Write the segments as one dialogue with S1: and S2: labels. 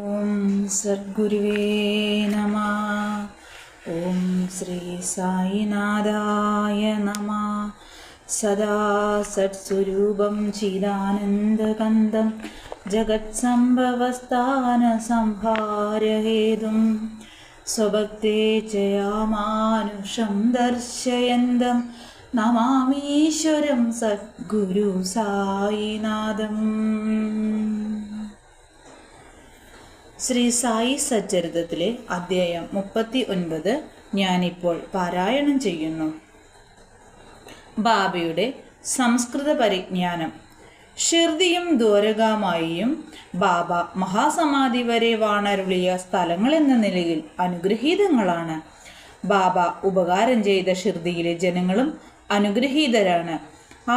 S1: ഓം സദ്ഗുരുവേ നമഃ. ഓം ശ്രീ സായിനാഥായ നമഃ. സദാ സത്സ്വരൂപം ചിദാനന്ദകന്ദം ജഗത്സംഭവസ്ഥാന സംഹാരഹേതും സ്വഭക്തേ ചയാമാനുഷം ദർശയന്തം നമാമീശ്വരം സദ്ഗുരു സായിനാഥം. ശ്രീ സായി സച്ചരിതത്തിലെ അധ്യായം 39 ഞാനിപ്പോൾ പാരായണം ചെയ്യുന്നു. ബാബയുടെ സംസ്കൃത പരിജ്ഞാനം. ഷിർദിയും ദ്വാരകാമായിയും ബാബ മഹാസമാധി വരെ വാണരുളിയ സ്ഥലങ്ങളെന്ന നിലയിൽ അനുഗ്രഹീതങ്ങളാണ്. ബാബ ഉപകാരം ചെയ്ത ഷിർദിയിലെ ജനങ്ങളും അനുഗ്രഹീതരാണ്.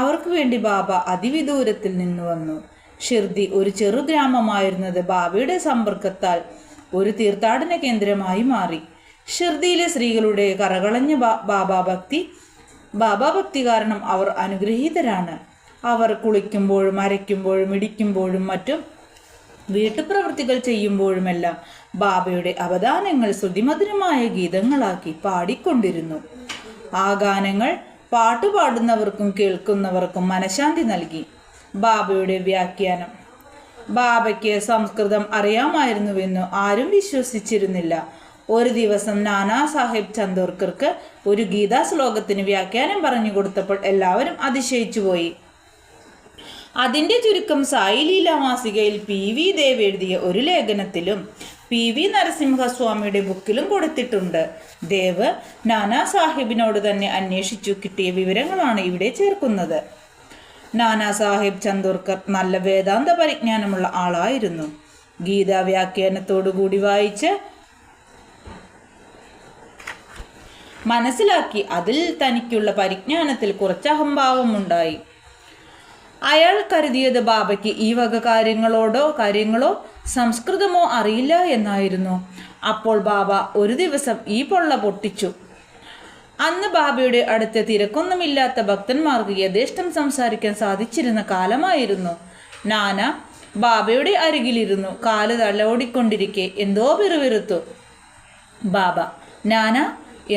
S1: അവർക്ക് വേണ്ടി ബാബ അതിവിദൂരത്തിൽ നിന്ന് വന്നു. ഷിർദി ഒരു ചെറു ഗ്രാമമായിരുന്നത് ബാബയുടെ സമ്പർക്കത്താൽ ഒരു തീർത്ഥാടന കേന്ദ്രമായി മാറി. ഷിർദിയിലെ സ്ത്രീകളുടെ കറകളഞ്ഞ ബാബാഭക്തി കാരണം അവർ അനുഗ്രഹീതരാണ്. അവർ കുളിക്കുമ്പോഴും അരയ്ക്കുമ്പോഴും ഇടിക്കുമ്പോഴും മറ്റും വീട്ടുപ്രവൃത്തികൾ ചെയ്യുമ്പോഴുമെല്ലാം ബാബയുടെ അവദാനങ്ങൾ ശ്രുതിമധുരമായ ഗീതങ്ങളാക്കി പാടിക്കൊണ്ടിരുന്നു. ആ ഗാനങ്ങൾ പാട്ടുപാടുന്നവർക്കും കേൾക്കുന്നവർക്കും മനഃശാന്തി നൽകി. ബാബയുടെ വ്യാഖ്യാനം. ബാബയ്ക്ക് സംസ്കൃതം അറിയാമായിരുന്നുവെന്ന് ആരും വിശ്വസിച്ചിരുന്നില്ല. ഒരു ദിവസം നാനാ സാഹിബ് ചന്ദോർക്കർക്ക് ഒരു ഗീതാ ശ്ലോകത്തിന് വ്യാഖ്യാനം പറഞ്ഞു കൊടുത്തപ്പോൾ എല്ലാവരും അതിശയിച്ചുപോയി. അതിൻ്റെ ചുരുക്കം സായി ലീലാ മാസികയിൽ PV ദേവ് എഴുതിയ ഒരു ലേഖനത്തിലും PV നരസിംഹസ്വാമിയുടെ ബുക്കിലും കൊടുത്തിട്ടുണ്ട്. ദേവ് നാനാ സാഹിബിനോട് തന്നെ അന്വേഷിച്ചു കിട്ടിയ വിവരങ്ങളാണ് ഇവിടെ ചേർക്കുന്നത്. നാനാ സാഹിബ് ചന്ദോർക്കർ നല്ല വേദാന്ത പരിജ്ഞാനമുള്ള ആളായിരുന്നു. ഗീതാ വ്യാഖ്യാനത്തോടുകൂടി വായിച്ച് മനസ്സിലാക്കി അതിൽ തനിക്കുള്ള പരിജ്ഞാനത്തിൽ കുറച്ച് അഹംഭാവമുണ്ടായി. അയാൾ കരുതിയത് ബാബയ്ക്ക് ഈ വക കാര്യങ്ങളോ സംസ്കൃതമോ അറിയില്ല എന്നായിരുന്നു. അപ്പോൾ ബാബ ഒരു ദിവസം ഈ പൊള്ള പൊട്ടിച്ചു. അന്ന് ബാബയുടെ അടുത്ത് തിരക്കൊന്നുമില്ലാത്ത ഭക്തന്മാർക്ക് യഥേഷ്ടം സംസാരിക്കാൻ സാധിച്ചിരുന്ന കാലമായിരുന്നു. നാന ബാബയുടെ അരികിലിരുന്നു കാല് തലോടിക്കൊണ്ടിരിക്കെ എന്തോ പിറുപിറുത്തു. ബാബ: നാന,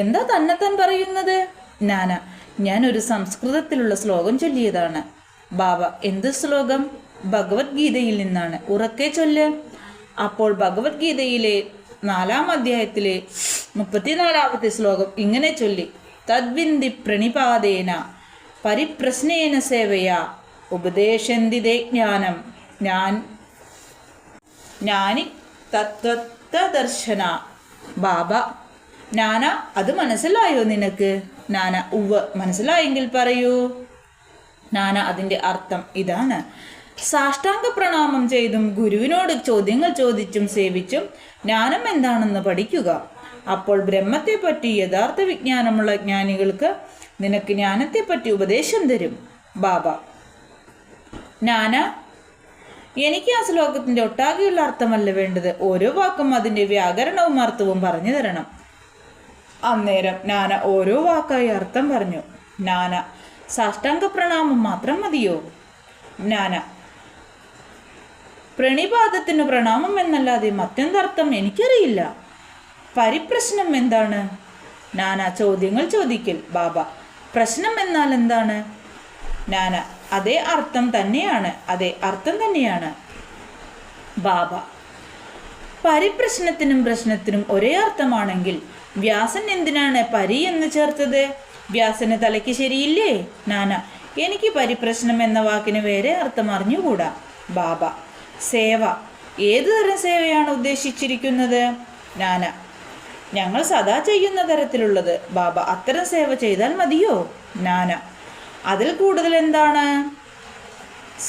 S1: എന്താ തന്നെത്താൻ പറയുന്നത്? നാന: ഞാൻ ഒരു സംസ്കൃതത്തിലുള്ള ശ്ലോകം ചൊല്ലിയതാണ്. ബാബ: എന്ത് ശ്ലോകം? ഭഗവത്ഗീതയിൽ നിന്നാണ്, ഉറക്കെ ചൊല്ല്. അപ്പോൾ ഭഗവത്ഗീതയിലെ 4-ാം അധ്യായത്തിലെ 34-ാമത്തെ ശ്ലോകം ഇങ്ങനെ ചൊല്ലി: തദ്വിന്ദി പ്രണിപാതേന പരിപ്രശ്നേന സേവയാ ഉപദേശന്തി തേ ജ്ഞാനം ജ്ഞാനി തത്വദർശന. ബാബ: നാന, അത് മനസ്സിലായോ നിനക്ക്? നാന: ഉവ്വ്, മനസ്സിലായെങ്കിൽ പറയൂ. നാന: അതിൻ്റെ അർത്ഥം ഇതാണ്: സാഷ്ടാംഗ പ്രണാമം ചെയ്തും ഗുരുവിനോട് ചോദ്യങ്ങൾ ചോദിച്ചും സേവിച്ചും ജ്ഞാനം എന്താണെന്ന് പഠിക്കുക. അപ്പോൾ ബ്രഹ്മത്തെപ്പറ്റി യഥാർത്ഥ വിജ്ഞാനമുള്ള ജ്ഞാനികൾക്ക് നിനക്ക് ജ്ഞാനത്തെപ്പറ്റി ഉപദേശം തരും. ബാബ: നാന, എനിക്ക് ആ ശ്ലോകത്തിൻ്റെ ഒട്ടാകെയുള്ള അർത്ഥമല്ല വേണ്ടത്, ഓരോ വാക്കും അതിൻ്റെ വ്യാകരണവും അർത്ഥവും പറഞ്ഞു തരണം. അന്നേരം നാന ഓരോ വാക്കായി അർത്ഥം പറഞ്ഞു. നാന: സാഷ്ടാംഗ പ്രണാമം മാത്രം മതിയോ? നാന: പ്രണിപാതത്തിന് പ്രണാമം എന്നല്ലാതെ മറ്റെന്തർത്ഥം എനിക്കറിയില്ല. പരിപ്രശ്നം എന്താണ്? നാന: ചോദ്യങ്ങൾ ചോദിക്കൽ. ബാബ: പ്രശ്നം എന്നാൽ എന്താണ്? നാന: അതേ അർത്ഥം തന്നെയാണ്. അതേ അർത്ഥം തന്നെയാണ്. ബാബ: പരിപ്രശ്നത്തിനും പ്രശ്നത്തിനും ഒരേ അർത്ഥമാണെങ്കിൽ വ്യാസൻ എന്തിനാണ് പരി എന്ന് ചേർത്തത്? വ്യാസന് തലയ്ക്ക് ശരിയില്ലേ? നാന: എനിക്ക് പരിപ്രശ്നം എന്ന വാക്കിന് വേറെ അർത്ഥം അറിഞ്ഞുകൂടാ. ബാബ: സേവ. ഏതു തരം സേവയാണ് ഉദ്ദേശിച്ചിരിക്കുന്നത്? നാന: ഞങ്ങൾ സദാ ചെയ്യുന്ന തരത്തിലുള്ളത്. ബാബ: അത്തരം സേവ ചെയ്താൽ മതിയോ? നാന: അതിൽ കൂടുതൽ എന്താണ്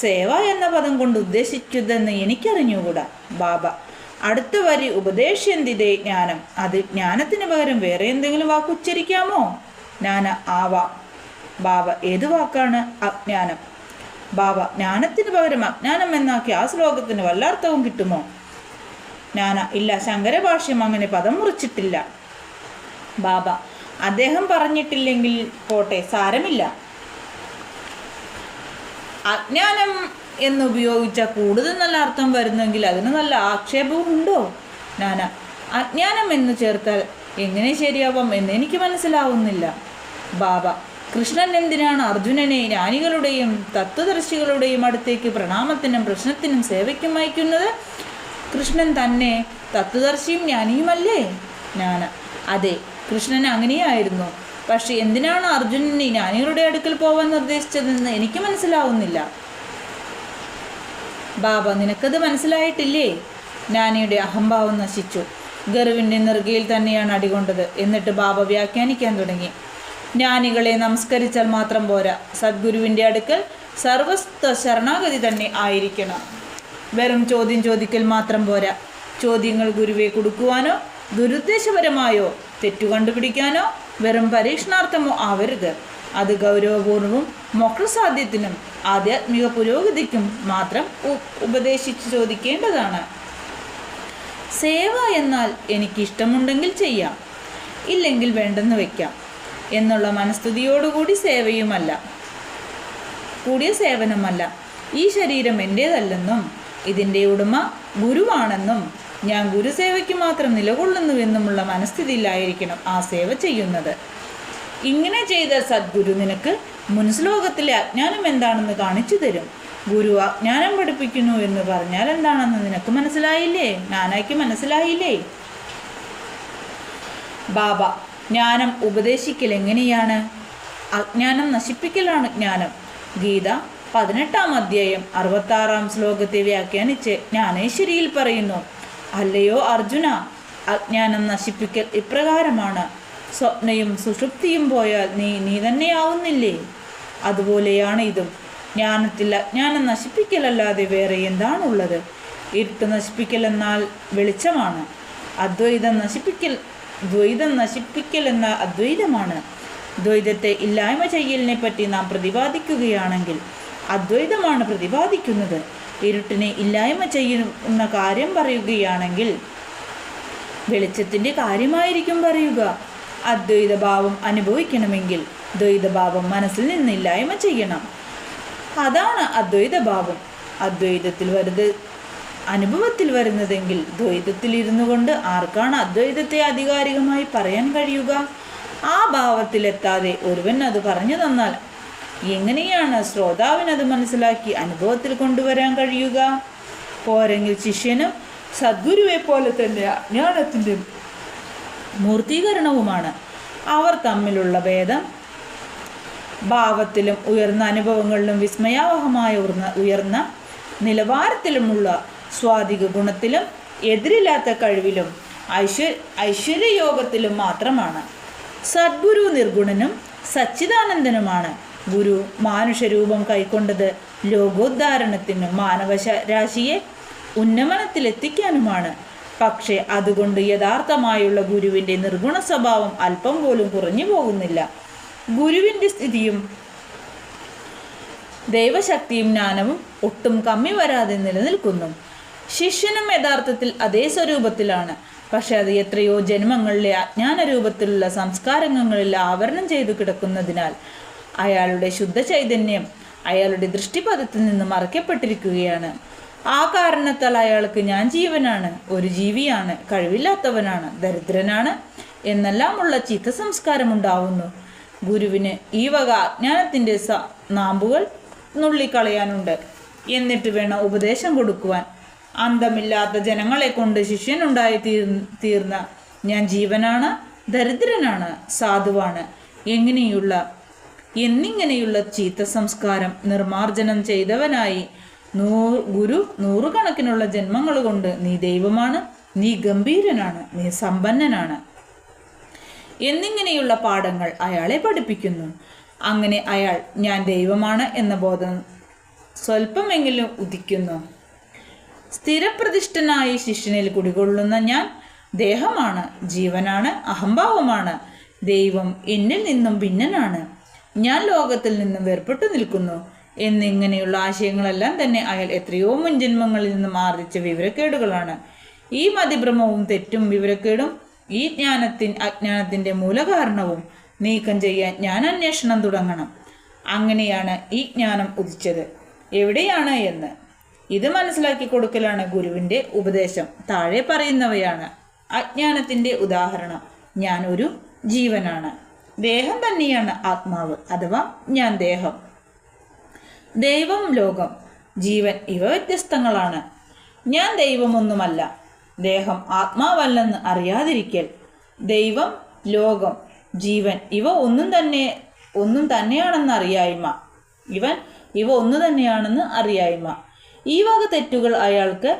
S1: സേവ എന്ന പദം കൊണ്ട് ഉദ്ദേശിച്ചതെന്ന് എനിക്കറിഞ്ഞുകൂടാ. ബാബ: അടുത്ത വരി ഉപദേശന്തി തേ ജ്ഞാനം. അത് ജ്ഞാനത്തിന് പകരം വേറെ എന്തെങ്കിലും വാക്ക് ഉച്ചരിക്കാമോ? നാന: ആവാ. ബാബ: ഏത് വാക്കാണ്? അജ്ഞാനം. ബാബ: ജ്ഞാനത്തിന് പകരം അജ്ഞാനം എന്നാക്കി ആ ശ്ലോകത്തിന് വല്ല അർത്ഥവും കിട്ടുമോ? നാന: ഇല്ല, ശങ്കരഭാഷ്യം അങ്ങനെ പദം മുറിച്ചിട്ടില്ല. ബാബ: അദ്ദേഹം പറഞ്ഞിട്ടില്ലെങ്കിൽ പോട്ടെ, സാരമില്ല. അജ്ഞാനം എന്നുപയോഗിച്ച കൂടുതൽ നല്ല അർത്ഥം വരുന്നെങ്കിൽ അതിന് നല്ല ആക്ഷേപവും ഉണ്ടോ? നാന: അജ്ഞാനം എന്ന് ചേർത്താൽ എങ്ങനെ ശരിയാവാം എന്നെനിക്ക് മനസ്സിലാവുന്നില്ല. ബാബ: കൃഷ്ണൻ എന്തിനാണ് അർജുനനെ ജ്ഞാനികളുടെയും തത്വദർശികളുടെയും അടുത്തേക്ക് പ്രണാമത്തിനും പ്രശ്നത്തിനും സേവയ്ക്കും അയക്കുന്നത്? കൃഷ്ണൻ തന്നെ തത്വദർശിയും ജ്ഞാനിയുമല്ലേ? നാന: അതെ, കൃഷ്ണൻ അങ്ങനെയായിരുന്നു. പക്ഷെ എന്തിനാണ് അർജുനനെ ജ്ഞാനികളുടെ അടുക്കൽ പോവാൻ നിർദ്ദേശിച്ചതെന്ന് എനിക്ക് മനസ്സിലാവുന്നില്ല. ബാബ: നിനക്കത് മനസ്സിലായിട്ടില്ലേ? ജ്ഞാനിയുടെ അഹംഭാവം നശിച്ചു. ഗർവിൻ്റെ നെറുകയിൽ തന്നെയാണ് അടികൊണ്ടത്. എന്നിട്ട് ബാബ വ്യാഖ്യാനിക്കാൻ തുടങ്ങി. ജ്ഞാനികളെ നമസ്കരിച്ചാൽ മാത്രം പോരാ, സദ്ഗുരുവിൻ്റെ അടുക്കൽ സർവസ്വ ശരണാഗതി തന്നെ ആയിരിക്കണം. വെറും ചോദ്യം ചോദിക്കൽ മാത്രം പോരാ. ചോദ്യങ്ങൾ ഗുരുവെ കൊടുക്കുവാനോ ദുരുദ്ദേശപരമായോ തെറ്റു കണ്ടുപിടിക്കാനോ വെറും പരീക്ഷണാർത്ഥമോ ആവരുത്. അത് ഗൗരവപൂർവ്വം മോക്ഷസാധ്യത്തിനും ആധ്യാത്മിക പുരോഗതിക്കും മാത്രം ഉപദേശിച്ച് ചോദിക്കേണ്ടതാണ്. സേവ എന്നാൽ എനിക്കിഷ്ടമുണ്ടെങ്കിൽ ചെയ്യാം, ഇല്ലെങ്കിൽ വേണ്ടെന്ന് വയ്ക്കാം എന്നുള്ള മനസ്ഥിതിയോടുകൂടി കൂടിയ സേവനമല്ല. ഈ ശരീരം എൻ്റേതല്ലെന്നും ഇതിൻ്റെ ഉടമ ഗുരുവാണെന്നും ഞാൻ ഗുരുസേവയ്ക്ക് മാത്രം നിലകൊള്ളുന്നുവെന്നുമുള്ള മനസ്ഥിതിയിലായിരിക്കണം ആ സേവ ചെയ്യുന്നത്. ഇങ്ങനെ ചെയ്ത സദ്ഗുരു നിനക്ക് മുൻശ്ലോകത്തിലെ അജ്ഞാനം എന്താണെന്ന് കാണിച്ചു തരും. ഗുരു അജ്ഞാനം പഠിപ്പിക്കുന്നു എന്ന് പറഞ്ഞാൽ എന്താണെന്ന് നിനക്ക് മനസ്സിലായില്ലേ? നാനായ്ക്ക് മനസ്സിലായില്ലേ? ബാബ: ജ്ഞാനം ഉപദേശിക്കൽ എങ്ങനെയാണ്? അജ്ഞാനം നശിപ്പിക്കലാണ് ജ്ഞാനം. ഗീത 18-ാം അധ്യായം 66-ാം ശ്ലോകത്തെ വ്യാഖ്യാനിച്ച് ജ്ഞാനേശ്വരിയിൽ പറയുന്നു: അല്ലയോ അർജുന, അജ്ഞാനം നശിപ്പിക്കൽ ഇപ്രകാരമാണ്. സ്വപ്നയും സുഷുപ്തിയും പോയാൽ നീ തന്നെയാവുന്നില്ലേ? അതുപോലെയാണ് ഇതും. ജ്ഞാനത്തിൽ അജ്ഞാനം നശിപ്പിക്കലല്ലാതെ വേറെ എന്താണുള്ളത്? ഇരുട്ട് നശിപ്പിക്കൽ എന്നാൽ വെളിച്ചമാണ്. ദ്വൈതം നശിപ്പിക്കൽ എന്നാൽ അദ്വൈതമാണ്. ദ്വൈതത്തെ ഇല്ലായ്മ ചെയ്യലിനെ പറ്റി നാം പ്രതിപാദിക്കുകയാണെങ്കിൽ അദ്വൈതമാണ് പ്രതിപാദിക്കുന്നത്. ഇരുട്ടിനെ ഇല്ലായ്മ ചെയ്യുന്ന കാര്യം പറയുകയാണെങ്കിൽ വെളിച്ചത്തിൻ്റെ കാര്യമായിരിക്കും പറയുക. അദ്വൈതഭാവം അനുഭവിക്കണമെങ്കിൽ ദ്വൈതഭാവം മനസ്സിൽ നിന്ന് ഇല്ലായ്മ ചെയ്യണം. അതാണ് അദ്വൈതഭാവം. അനുഭവത്തിൽ വരുന്നതെങ്കിൽ ദ്വൈതത്തിൽ ഇരുന്നു കൊണ്ട് ആർക്കാണ് അദ്വൈതത്തെ ആധികാരികമായി പറയാൻ കഴിയുക? ആ ഭാവത്തിലെത്താതെ ഒരുവൻ അത് പറഞ്ഞു തന്നാൽ എങ്ങനെയാണ് ശ്രോതാവിനത് മനസ്സിലാക്കി അനുഭവത്തിൽ കൊണ്ടുവരാൻ കഴിയുക? പോരെങ്കിൽ ശിഷ്യനും സദ്ഗുരുവെ പോലെ തന്നെ അജ്ഞാനത്തിൻ്റെ മൂർത്തീകരണവുമാണ്. അവർ തമ്മിലുള്ള ഭേദം ഭാവത്തിലും ഉയർന്ന അനുഭവങ്ങളിലും വിസ്മയാവഹമായ ഉയർന്ന നിലവാരത്തിലുമുള്ള സ്വാധിക ഗുണത്തിലും എതിരില്ലാത്ത കഴിവിലും ഐശ്വര്യയോഗത്തിലും മാത്രമാണ്. സദ്ഗുരു നിർഗുണനും സച്ചിദാനന്ദനുമാണ്. ഗുരു മാനുഷരൂപം കൈക്കൊണ്ടത് ലോകോദ്ധാരണത്തിനും മാനവരാശിയെ ഉന്നമനത്തിലെത്തിക്കാനുമാണ്. പക്ഷേ അതുകൊണ്ട് യഥാർത്ഥമായുള്ള ഗുരുവിൻ്റെ നിർഗുണ സ്വഭാവം അല്പം പോലും കുറഞ്ഞു പോകുന്നില്ല. ഗുരുവിൻ്റെ സ്ഥിതിയും ദൈവശക്തിയും ജ്ഞാനവും ഒട്ടും കമ്മി വരാതെ നിലനിൽക്കുന്നു. ശിഷ്യനും യഥാർത്ഥത്തിൽ അതേ സ്വരൂപത്തിലാണ്. പക്ഷെ അത് എത്രയോ ജന്മങ്ങളിലെ അജ്ഞാന രൂപത്തിലുള്ള സംസ്കാരങ്ങളിൽ ആവരണം ചെയ്തു കിടക്കുന്നതിനാൽ അയാളുടെ ശുദ്ധ ചൈതന്യം അയാളുടെ ദൃഷ്ടിപഥത്തിൽ നിന്ന് മറയ്ക്കപ്പെട്ടിരിക്കുകയാണ്. ആ കാരണത്താൽ അയാൾക്ക് ഞാൻ ജീവനാണ്, ഒരു ജീവിയാണ്, കഴിവില്ലാത്തവനാണ്, ദരിദ്രനാണ് എന്നെല്ലാമുള്ള ചിത്തസംസ്കാരം ഉണ്ടാവുന്നു. ഗുരുവിന് ഈ വക അജ്ഞാനത്തിൻ്റെ നാമ്പുകൾ നുള്ളിക്കളയാനുണ്ട്. എന്നിട്ട് വേണം ഉപദേശം കൊടുക്കുവാൻ. അന്തമില്ലാത്ത ജനങ്ങളെ കൊണ്ട് ശിഷ്യനുണ്ടായി തീർന്ന ഞാൻ ജീവനാണ്, ദരിദ്രനാണ്, സാധുവാണ് എന്നിങ്ങനെയുള്ള ചീത്ത സംസ്കാരം നിർമാർജനം ചെയ്തവനായി ഗുരു നൂറുകണക്കിനുള്ള ജന്മങ്ങൾ കൊണ്ട് നീ ദൈവമാണ്, നീ ഗംഭീരനാണ്, നീ സമ്പന്നനാണ് എന്നിങ്ങനെയുള്ള പാഠങ്ങൾ അയാളെ പഠിപ്പിക്കുന്നു. അങ്ങനെ അയാൾ ഞാൻ ദൈവമാണ് എന്ന ബോധം സ്വല്പമെങ്കിലും ഉദിക്കുന്നു. സ്ഥിരപ്രതിഷ്ഠനായി ശിഷ്യനിൽ കുടികൊള്ളുന്ന ഞാൻ ദേഹമാണ്, ജീവനാണ്, അഹംഭാവമാണ്. ദൈവം എന്നിൽ നിന്നും ഭിന്നനാണ്, ഞാൻ ലോകത്തിൽ നിന്നും വേർപെട്ടു നിൽക്കുന്നു എന്നിങ്ങനെയുള്ള ആശയങ്ങളെല്ലാം തന്നെ അയാൾ എത്രയോ മുൻജന്മങ്ങളിൽ നിന്നും ആർജിച്ച വിവരക്കേടുകളാണ്. ഈ മതിഭ്രമവും തെറ്റും വിവരക്കേടും ഈ അജ്ഞാനത്തിൻ്റെ മൂലകാരണവും നീക്കം ചെയ്യാൻ ഞാൻ അന്വേഷണം തുടങ്ങണം. അങ്ങനെയാണ് ഈ ജ്ഞാനം ഉദിച്ചത്. എവിടെയാണ് എന്ന്. ഇത് മനസ്സിലാക്കി കൊടുക്കലാണ് ഗുരുവിൻ്റെ ഉപദേശം. താഴെ പറയുന്നവയാണ്. അജ്ഞാനത്തിൻ്റെ ഉദാഹരണം. ഞാൻ ഒരു ജീവനാണ്. ദേഹം തന്നെയാണ് ആത്മാവ് അഥവാ ഞാൻ ദേഹം. ദൈവം, ലോകം, ജീവൻ ഇവ വ്യത്യസ്തങ്ങളാണ്. ഞാൻ ദൈവമൊന്നുമല്ല. ദേഹം ആത്മാവല്ലെന്ന് അറിയാതിരിക്കൽ. ദൈവം, ലോകം, ജീവൻ ഇവ ഒന്നും തന്നെയാണെന്ന് അറിയായ്മ. ഇവ ഒന്നു തന്നെയാണെന്ന് അറിയായ്മ. ഈ വക തെറ്റുകൾ അയാൾക്ക്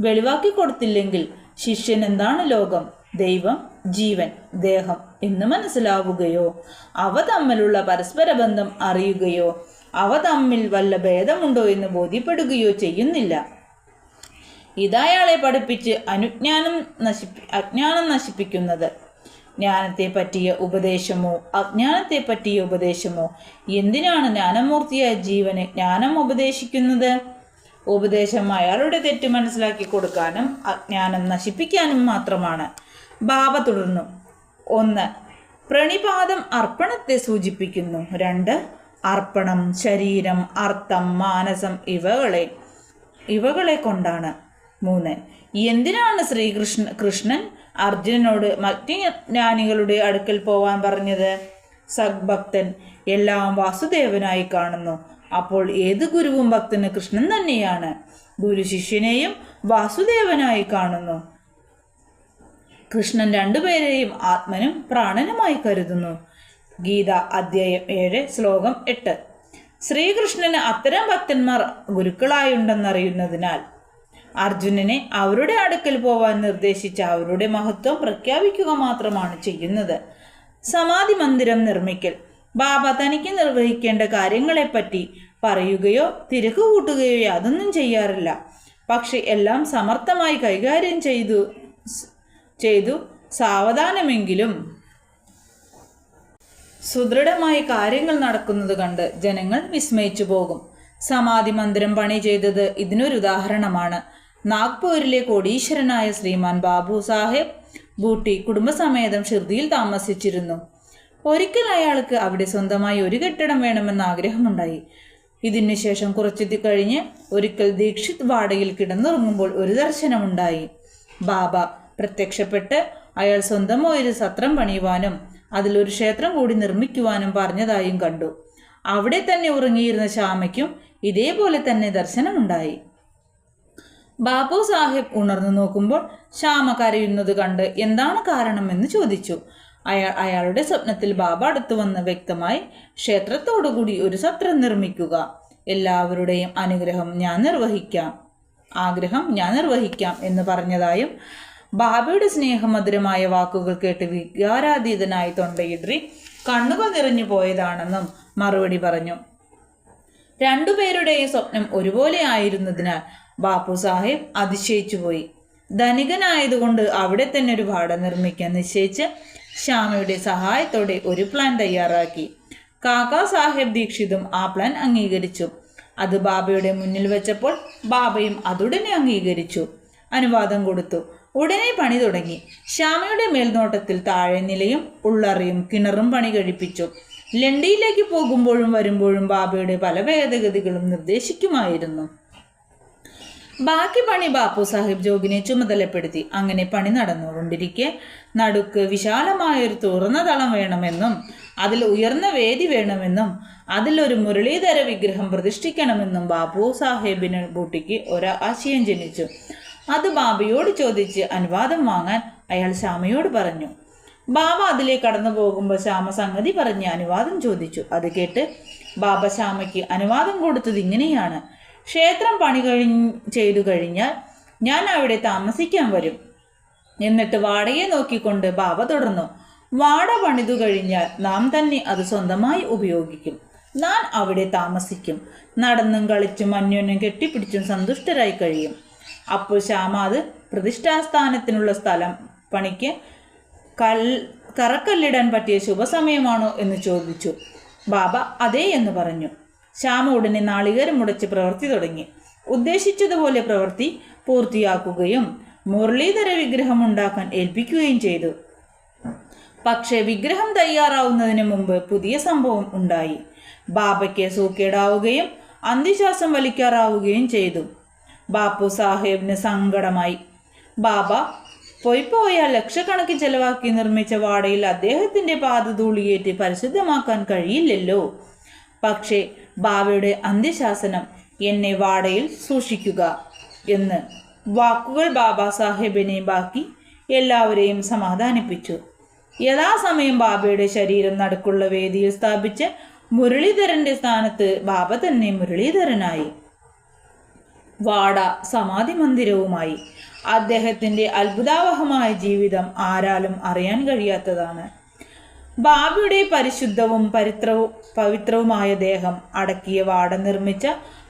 S1: വെളിവാക്കി കൊടുത്തില്ലെങ്കിൽ ശിഷ്യൻ എന്താണ് ലോകം, ദൈവം, ജീവൻ, ദേഹം എന്ന് മനസ്സിലാവുകയോ അവ തമ്മിലുള്ള പരസ്പര ബന്ധം അറിയുകയോ അവ തമ്മിൽ വല്ല ഭേദമുണ്ടോ എന്ന് ബോധ്യപ്പെടുകയോ ചെയ്യുന്നില്ല. ഇതയാളെ പഠിപ്പിച്ച് അജ്ഞാനം നശിപ്പിക്കുന്നത്. ജ്ഞാനത്തെ പറ്റിയ ഉപദേശമോ അജ്ഞാനത്തെ പറ്റിയ ഉപദേശമോ എന്തിനാണ് ജ്ഞാനമൂർത്തിയായ ജീവന് ജ്ഞാനം ഉപദേശിക്കുന്നത്? ഉപദേശം അയാളുടെ തെറ്റ് മനസ്സിലാക്കി കൊടുക്കാനും അജ്ഞാനം നശിപ്പിക്കാനും മാത്രമാണ്. ബാബ തുടർന്നു. 1. പ്രണിപാതം അർപ്പണത്തെ സൂചിപ്പിക്കുന്നു. 2. അർപ്പണം ശരീരം, അർത്ഥം, മാനസം ഇവകളെ കൊണ്ടാണ്. 3. എന്തിനാണ് കൃഷ്ണൻ അർജുനനോട് മറ്റ് ജ്ഞാനികളുടെ അടുക്കൽ പോവാൻ പറഞ്ഞത്? സദ്ഭക്തൻ എല്ലാം വാസുദേവനായി കാണുന്നു. അപ്പോൾ ഏത് ഗുരുവും ഭക്തന് കൃഷ്ണൻ തന്നെയാണ്. ഗുരു ശിഷ്യനെയും വാസുദേവനായി കാണുന്നു. കൃഷ്ണൻ രണ്ടുപേരെയും ആത്മനും പ്രാണനുമായി കരുതുന്നു. ഗീത അധ്യായം 7 ശ്ലോകം 8. ശ്രീകൃഷ്ണന് അത്തരം ഭക്തന്മാർ ഗുരുക്കളായുണ്ടെന്നറിയുന്നതിനാൽ അർജുനനെ അവരുടെ അടുക്കൽ പോവാൻ നിർദ്ദേശിച്ച അവരുടെ മഹത്വം പ്രഖ്യാപിക്കുക മാത്രമാണ് ചെയ്യുന്നത്. സമാധി മന്ദിരം നിർമ്മിക്കൽ. ബാബ തനിക്ക് നിർവഹിക്കേണ്ട കാര്യങ്ങളെപ്പറ്റി പറയുകയോ തിരക്ക് കൂട്ടുകയോ യാതൊന്നും ചെയ്യാറില്ല. പക്ഷെ എല്ലാം സമർത്ഥമായി കൈകാര്യം ചെയ്തു സാവധാനമെങ്കിലും സുദൃഢമായി കാര്യങ്ങൾ നടക്കുന്നത് കണ്ട് ജനങ്ങൾ വിസ്മയിച്ചു പോകും. സമാധി മന്ദിരം പണി ചെയ്തത് ഇതിനൊരു ഉദാഹരണമാണ്. നാഗ്പൂരിലെ കോടീശ്വരനായ ശ്രീമാൻ ബാബു സാഹേബ് ബൂട്ടി കുടുംബസമേതം ഷിർദിയിൽ താമസിച്ചിരുന്നു. ഒരിക്കൽ അയാൾക്ക് അവിടെ സ്വന്തമായി ഒരു കെട്ടിടം വേണമെന്ന് ആഗ്രഹമുണ്ടായി. ഇതിനു ശേഷം കുറച്ചു കഴിഞ്ഞ് ഒരിക്കൽ ദീക്ഷിത് വാടകയിൽ കിടന്നുറങ്ങുമ്പോൾ ഒരു ദർശനമുണ്ടായി. ബാബ പ്രത്യക്ഷപ്പെട്ട് അയാൾ സ്വന്തമായി ഒരു സത്രം പണിയുവാനും അതിലൊരു ക്ഷേത്രം കൂടി നിർമ്മിക്കുവാനും പറഞ്ഞതായും കണ്ടു. അവിടെ തന്നെ ഉറങ്ങിയിരുന്ന ശ്യാമയ്ക്കും ഇതേപോലെ തന്നെ ദർശനമുണ്ടായി. ബാബു സാഹിബ് ഉണർന്നു നോക്കുമ്പോൾ ശ്യാമ കരയുന്നത് കണ്ട് എന്താണ് കാരണമെന്ന് ചോദിച്ചു. അയാളുടെ സ്വപ്നത്തിൽ ബാബ അടുത്തു വന്ന് വ്യക്തമായി ക്ഷേത്രത്തോടുകൂടി ഒരു സത്രം നിർമ്മിക്കുക, എല്ലാവരുടെയും ആഗ്രഹം ഞാൻ നിർവഹിക്കാം എന്ന് പറഞ്ഞതായും ബാബയുടെ സ്നേഹമധുരമായ വാക്കുകൾ കേട്ട് വികാരാതീതനായി തൊണ്ടയിടറി കണ്ണുകൾ നിറഞ്ഞു പോയതാണെന്നും മറുപടി പറഞ്ഞു. രണ്ടുപേരുടെയും സ്വപ്നം ഒരുപോലെ ആയിരുന്നതിനാൽ ബാപ്പു സാഹിബ് അതിശയിച്ചുപോയി. ധനികനായതുകൊണ്ട് അവിടെ തന്നെ ഒരു വാട നിർമ്മിക്കാൻ നിശ്ചയിച്ച് ശ്യാമയുടെ സഹായത്തോടെ ഒരു പ്ലാൻ തയ്യാറാക്കി. കാക്കാ സാഹേബ് ദീക്ഷിതും ആ പ്ലാൻ അംഗീകരിച്ചു. അത് ബാബയുടെ മുന്നിൽ വെച്ചപ്പോൾ ബാബയും അതുടനെ അംഗീകരിച്ചു, അനുവാദം കൊടുത്തു. ഉടനെ പണി തുടങ്ങി. ശ്യാമയുടെ മേൽനോട്ടത്തിൽ താഴെ നിലയും ഉള്ളറിയും കിണറും പണി കഴിപ്പിച്ചു. ലണ്ടിയിലേക്ക് പോകുമ്പോഴും വരുമ്പോഴും ബാബയുടെ പല ഭേദഗതികളും നിർദ്ദേശിക്കുമായിരുന്നു. ബാക്കി പണി ബാപ്പു സാഹിബ് ജോഗിനെ ചുമതലപ്പെടുത്തി. അങ്ങനെ പണി നടന്നുകൊണ്ടിരിക്കെ നടുക്ക് വിശാലമായൊരു തുറന്ന തളം വേണമെന്നും അതിൽ ഉയർന്ന വേദി വേണമെന്നും അതിലൊരു മുരളീധര വിഗ്രഹം പ്രതിഷ്ഠിക്കണമെന്നും ബാപ്പു സാഹിബിന് ബൂട്ടിക്ക് ഒരാശയം ജനിച്ചു. അത് ബാബയോട് ചോദിച്ച് അനുവാദം വാങ്ങാൻ അയാൾ ശ്യാമയോട് പറഞ്ഞു. ബാബ അതിലേക്ക് കടന്നു പോകുമ്പോൾ ശ്യാമ സംഗതി പറഞ്ഞ് അനുവാദം ചോദിച്ചു. അത് കേട്ട് ബാബ ശ്യാമയ്ക്ക് അനുവാദം കൊടുത്തത് ഇങ്ങനെയാണ്: ക്ഷേത്രം പണി ചെയ്തു കഴിഞ്ഞാൽ ഞാൻ അവിടെ താമസിക്കാൻ വരും. എന്നിട്ട് വാടകയെ നോക്കിക്കൊണ്ട് ബാബ തുടർന്നു. വാട പണിതു കഴിഞ്ഞാൽ നാം തന്നെ അത് സ്വന്തമായി ഉപയോഗിക്കും. ഞാൻ അവിടെ താമസിക്കും. നടന്നും കളിച്ചും അന്യോന്യം കെട്ടിപ്പിടിച്ചും സന്തുഷ്ടരായി കഴിയും. അപ്പോൾ ശ്യാമ അത് പ്രതിഷ്ഠാസ്ഥാനത്തിനുള്ള സ്ഥലം പണിക്ക് കറക്കല്ലിടാൻ പറ്റിയ ശുഭസമയമാണോ എന്ന് ചോദിച്ചു. ബാബ അതേ എന്ന് പറഞ്ഞു. ശ്യാമ ഉടനെ നാളികേരം മുടച്ച് പ്രവൃത്തി തുടങ്ങി. ഉദ്ദേശിച്ചതുപോലെ പ്രവൃത്തി പൂർത്തിയാക്കുകയും മുരളീധര വിഗ്രഹം ഉണ്ടാക്കാൻ ഏൽപ്പിക്കുകയും ചെയ്തു. പക്ഷേ വിഗ്രഹം തയ്യാറാവുന്നതിന് മുമ്പ് പുതിയ സംഭവം ഉണ്ടായി. ബാബയ്ക്ക് സൂക്കേടാവുകയും അന്ത്യശ്വാസം വലിക്കാറാവുകയും ചെയ്തു. ബാപ്പു സാഹേബിന് സങ്കടമായി. ബാബ പോയ ലക്ഷക്കണക്കിന് ചെലവാക്കി നിർമ്മിച്ച വാടയിൽ അദ്ദേഹത്തിന്റെ പാദധൂളിയേറ്റ് പരിശുദ്ധമാക്കാൻ കഴിയില്ലല്ലോ. പക്ഷേ ബാബയുടെ അന്ത്യശാസനം എന്നെ വാടയിൽ സൂക്ഷിക്കുക എന്ന് വാക്കുകൾ ബാബ സാഹേബിനെയും ബാക്കി എല്ലാവരെയും സമാധാനിപ്പിച്ചു. യഥാസമയം ബാബയുടെ ശരീരം നടുക്കുള്ള വേദിയിൽ സ്ഥാപിച്ച് മുരളീധരന്റെ സ്ഥാനത്ത് ബാബ തന്നെ മുരളീധരനായി. വാട സമാധി മന്ദിരവുമായി. അദ്ദേഹത്തിന്റെ അത്ഭുതാവഹമായ ജീവിതം ആരാലും അറിയാൻ കഴിയാത്തതാണ്. ബാബയുടെ പരിശുദ്ധവും പവിത്രവുമായ ദേഹം അടക്കിയ വാട നിർമ്മിച്ച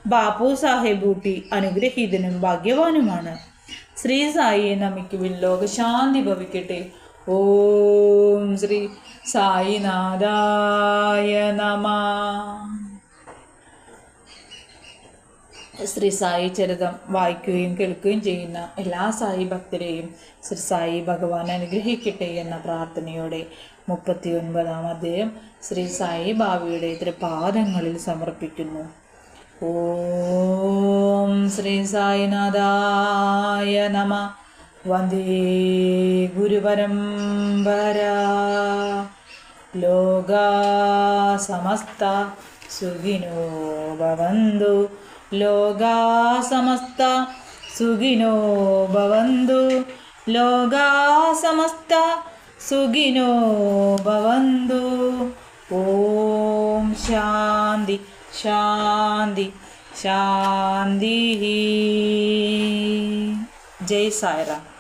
S1: ബാപ്പു സാഹേബ് ഊട്ടി അനുഗ്രഹീതനും ഭാഗ്യവാനുമാണ്. ശ്രീ സായിയെ നമിക്കുവിൻ. ലോകശാന്തി ഭവിക്കട്ടെ. ഓം ശ്രീ സായിനാഥായ നമഃ. ശ്രീ സായി ചരിതം വായിക്കുകയും കേൾക്കുകയും ചെയ്യുന്ന എല്ലാ സായി ഭക്തരെയും ശ്രീ സായി ഭഗവാൻ അനുഗ്രഹിക്കട്ടെ എന്ന പ്രാർത്ഥനയോടെ 39-ാം അധ്യായം ശ്രീ സായി ബാബയുടെ തൃപാദങ്ങളിൽ സമർപ്പിക്കുന്നു. ഓം ശ്രീ സായിനാഥായ നമഃ. വന്ദേ ഗുരുപരമ്പര. ലോകാ സമസ്ത സുഖിനോ ഭവന്തു. ലോകാ സമസ്ത സുഖിനോ ഭവന്തു. ലോകാ സമസ്ത സുഖിനോ ഭവന്തു. ഓം ശാന്തി ശാന്തി ശാന്തി. ജയ് സായിറാം.